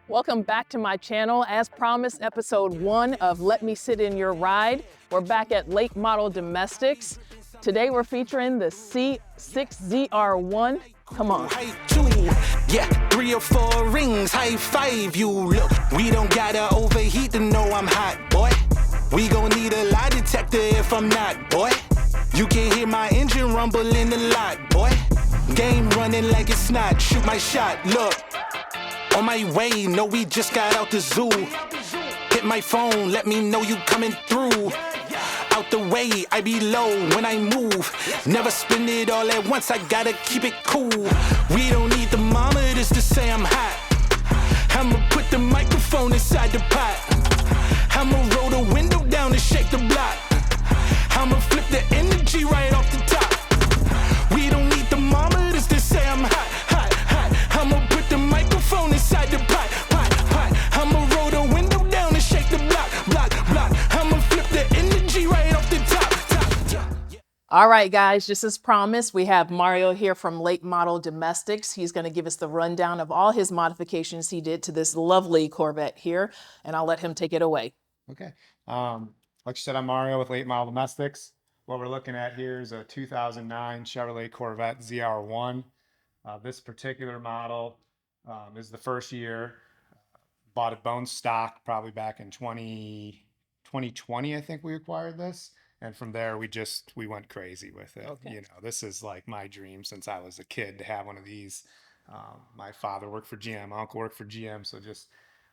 Welcome back to my channel. As promised, episode 1 of Let Me Sit in Your Ride. We're back at Late Model Domestics. Today we're featuring the C6 ZR1. Come on. Yeah, 3 or 4 rings, high five you. Look, we don't gotta overheat to know I'm hot, boy. We gon' need a lie detector if I'm not, boy. You can hear my engine rumble in the lot, boy. Game running like it's not, shoot my shot, look. On my way, no, we just got out the zoo. Hit my phone, let me know you coming through. Out the way, I be low when I move. Never spend it all at once, I gotta keep it cool. We don't need thermometers to say I'm hot. I'ma put the microphone inside the pot. I'ma roll the window down and shake the block. I'ma flip the energy right off the top. We don't need thermometers to say I'm hot. I'ma put the microphone inside the pot. I'ma roll the window down and shake the block. I'ma flip the energy right off the top. All right, guys, just as promised, we have Mario here from Late Model Domestics. He's going to give us the rundown of all his modifications he did to this lovely Corvette here, and I'll let him take it away. Okay. Like you said, I'm Mario with Late Model Domestics. What we're looking at here is a 2009 Chevrolet Corvette ZR1. This particular model is the first year. Bought it bone stock probably back in 2020, I think we acquired this. And from there, we went crazy with it. Okay. You know, this is like my dream since I was a kid to have one of these. My father worked for GM, my uncle worked for GM, so just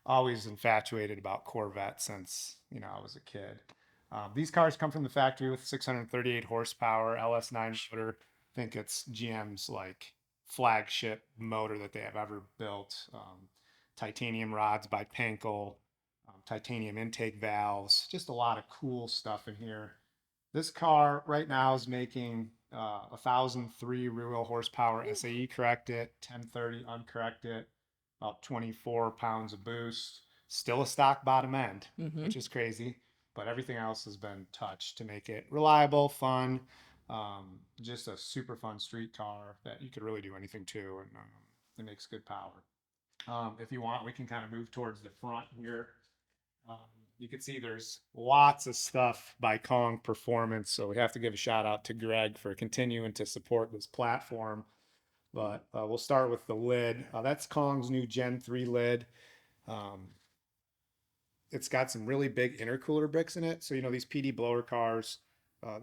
always infatuated about Corvette since, you know, I was a kid. These cars come from the factory with 638 horsepower, LS9 motor. I think it's GM's like flagship motor that they have ever built. Titanium rods by Pankl, titanium intake valves, just a lot of cool stuff in here. This car right now is making 1,003 rear-wheel horsepower SAE corrected, 1030 uncorrected, about 24 pounds of boost. Still a stock bottom end, which is crazy, but everything else has been touched to make it reliable, fun, just a super fun street car that you could really do anything to, and it makes good power. If you want, we can kind of move towards the front here. You can see there's lots of stuff by Kong Performance, so we have to give a shout out to Greg for continuing to support this platform. But we'll start with the lid. That's Kong's new Gen 3 lid. It's got some really big intercooler bricks in it. So, you know, these PD blower cars,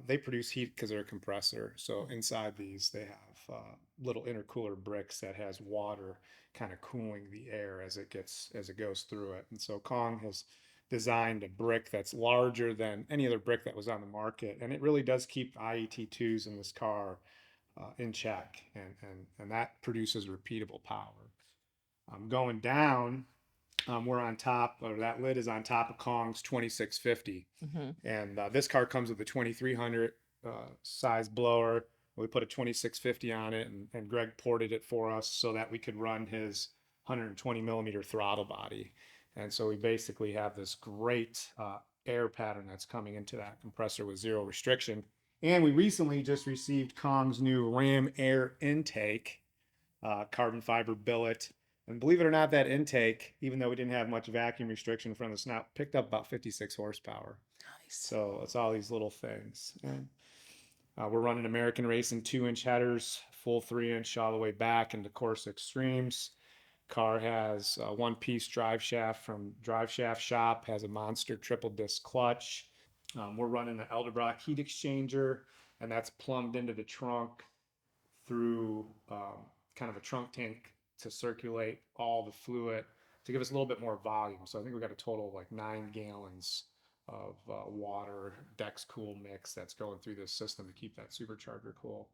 they produce heat because they're a compressor. So inside these, they have little intercooler bricks that has water kind of cooling the air as it goes through it. And so Kong has designed a brick that's larger than any other brick that was on the market, and it really does keep IET2s in this car in check, and that produces repeatable power. Going down, we're on top, or that lid is on top of Kong's 2650, and this car comes with a 2300 size blower. We put a 2650 on it, and Greg ported it for us so that we could run his 120 millimeter throttle body. And so we basically have this great air pattern that's coming into that compressor with zero restriction. And we recently just received Kong's new Ram air intake, carbon fiber billet. And believe it or not, that intake, even though we didn't have much vacuum restriction from the snout, picked up about 56 horsepower. Nice. So it's all these little things. And we're running American Racing 2-inch headers, full 3-inch all the way back into Course Extremes. Car has a one-piece drive shaft from Drive Shaft Shop, has a monster triple disc clutch. We're running an Edelbrock heat exchanger, and that's plumbed into the trunk through kind of a trunk tank to circulate all the fluid to give us a little bit more volume. So I think we got a total of like 9 gallons of water Dex Cool mix that's going through this system to keep that supercharger cool.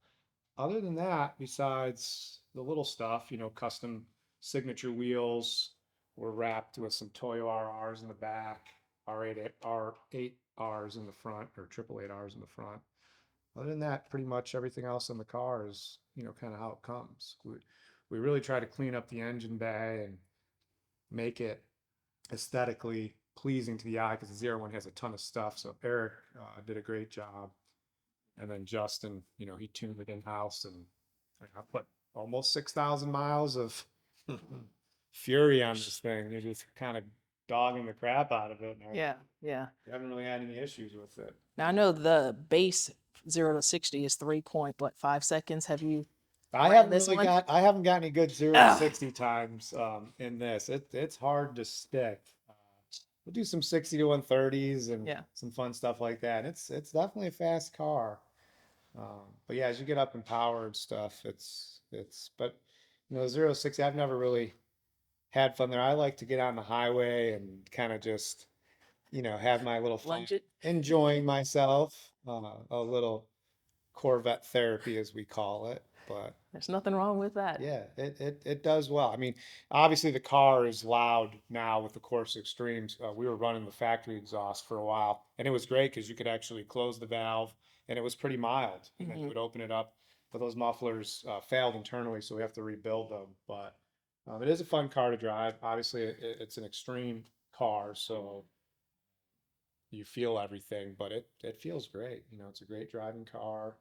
Other than that, besides the little stuff, you know, custom signature wheels were wrapped with some Toyo RRs in the back, R8Rs in the front, or 888Rs in the front. Other than that, pretty much everything else in the car is, you know, kind of how it comes. We really try to clean up the engine bay and make it aesthetically pleasing to the eye, because the ZR1 has a ton of stuff. So Eric did a great job. And then Justin, you know, he tuned it in-house, and I put almost 6,000 miles of fury on this thing. You're just kind of dogging the crap out of it. And Yeah, yeah. I haven't really had any issues with it. Now I know the base 0 to 60 is 3.5 seconds. Have you? I ran haven't this really one? I haven't got any good 0 to 60 times in this. It's hard to stick. We'll do some 60 to 130s and Yeah. some fun stuff like that. It's definitely a fast car. But yeah, as you get up in power and stuff, but you know, 0 to 60, I've never really had fun there. I like to get on the highway and kind of just, you know, have my little fun, Lunge it. enjoying myself, a little Corvette therapy, as we call it. But There's nothing wrong with that. yeah, it does well. I mean, obviously the car is loud now with the Course Extremes. We were running the factory exhaust for a while, and it was great because you could actually close the valve, and it was pretty mild. And then you would open it up, but those mufflers failed internally, so we have to rebuild them. But it is a fun car to drive. Obviously, it's an extreme car, so you feel everything, but it feels great. You know, it's a great driving car.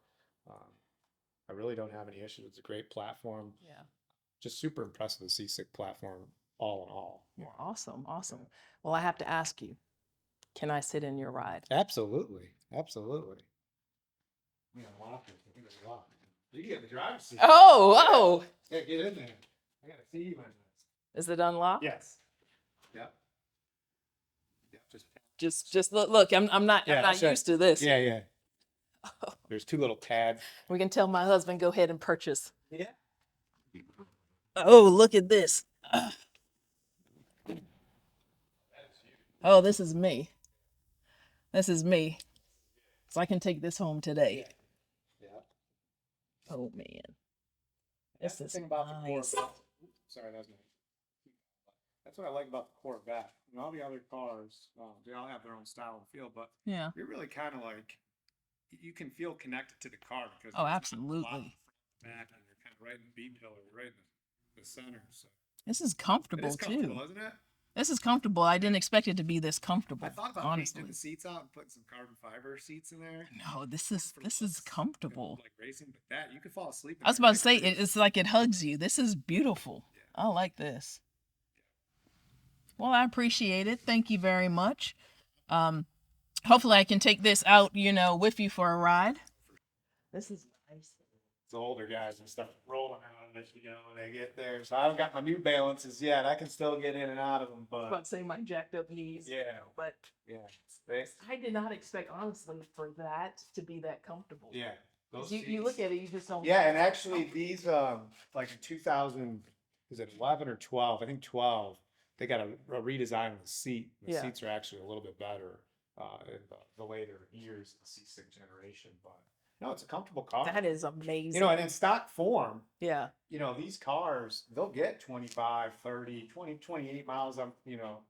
I really don't have any issues. It's a great platform. Yeah. Just super impressed with the C6 platform, all in all. Well, awesome, awesome. Well, I have to ask you, can I sit in your ride? Absolutely, absolutely. Yeah, lock it. I think it's locked. You can get in the driver's seat. Oh, Yeah, get in there. I gotta see you in this. Is it unlocked? Yes. Yep. Yep. Just look. I'm not Yeah, I'm not sure. used to this. Yeah, yeah. There's two little tabs. We can tell my husband go ahead and purchase. Yeah. Oh, look at this. Oh, this is me. This is me. So I can take this home today. Yeah. Oh man. That's This the is thing about the nice. Corvette. Sorry, that was me. That's what I like about the Corvette. You know, all the other cars, they all have their own style and feel, but Yeah. you're really kind of like, you can feel connected to the car because Oh, there's not a lot absolutely. in front, back, and you're kind of right in the B pillar, right in the center. So This is it comfortable is comfortable, too. isn't it? This is comfortable. I didn't expect it to be this comfortable. I thought about honestly. painting the seats out and putting some carbon fiber seats in there. No, this is For looks, you know, comfortable. like racing, but that you could fall asleep. I was about to say it's like it hugs you. This is beautiful. I like this. Well, I appreciate it. Thank you very much. Hopefully I can take this out, you know, with you for a ride. This is nice. The older guys and stuff rolling out of it, you know, when they get there. So I haven't got my New Balances yet. I can still get in and out of them, I was but about to say my jacked up knees. yeah, But yeah, I did not expect, honestly, for that to be that comfortable. yeah. 'Cause Those You look seats. at it, you just don't. Yeah, and actually these, like in 2000, is it 11 or 12? I think 12. They got a redesign of the seat. The Yeah. seats are actually a little bit better in the later years of the C6 generation, but no, it's a comfortable car. That is amazing. You know, and in stock form, Yeah. you know, these cars, they'll get 25, 30, 20, 28 miles on, you know,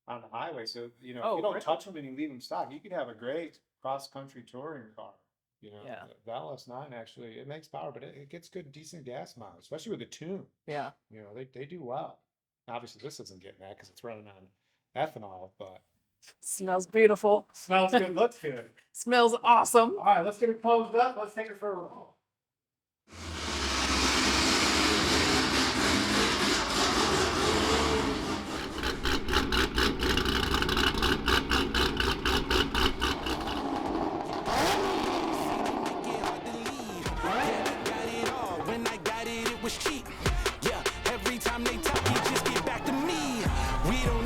on the highway. So, you know, Oh, if you don't really? touch them and you leave them stock, you could have a great cross-country touring car. You know, Yeah. the LS9 actually, it makes power, but it gets good, decent gas mileage, especially with the tune. Yeah. You know, they do well. Obviously, this isn't getting that because it's running on ethanol, but Smells beautiful. smells good, looks good. Smells awesome. All right, let's get it closed up. Let's take it for a roll. When I got it, it was cheap. Yeah, every time they talk, you just get back to me. We don't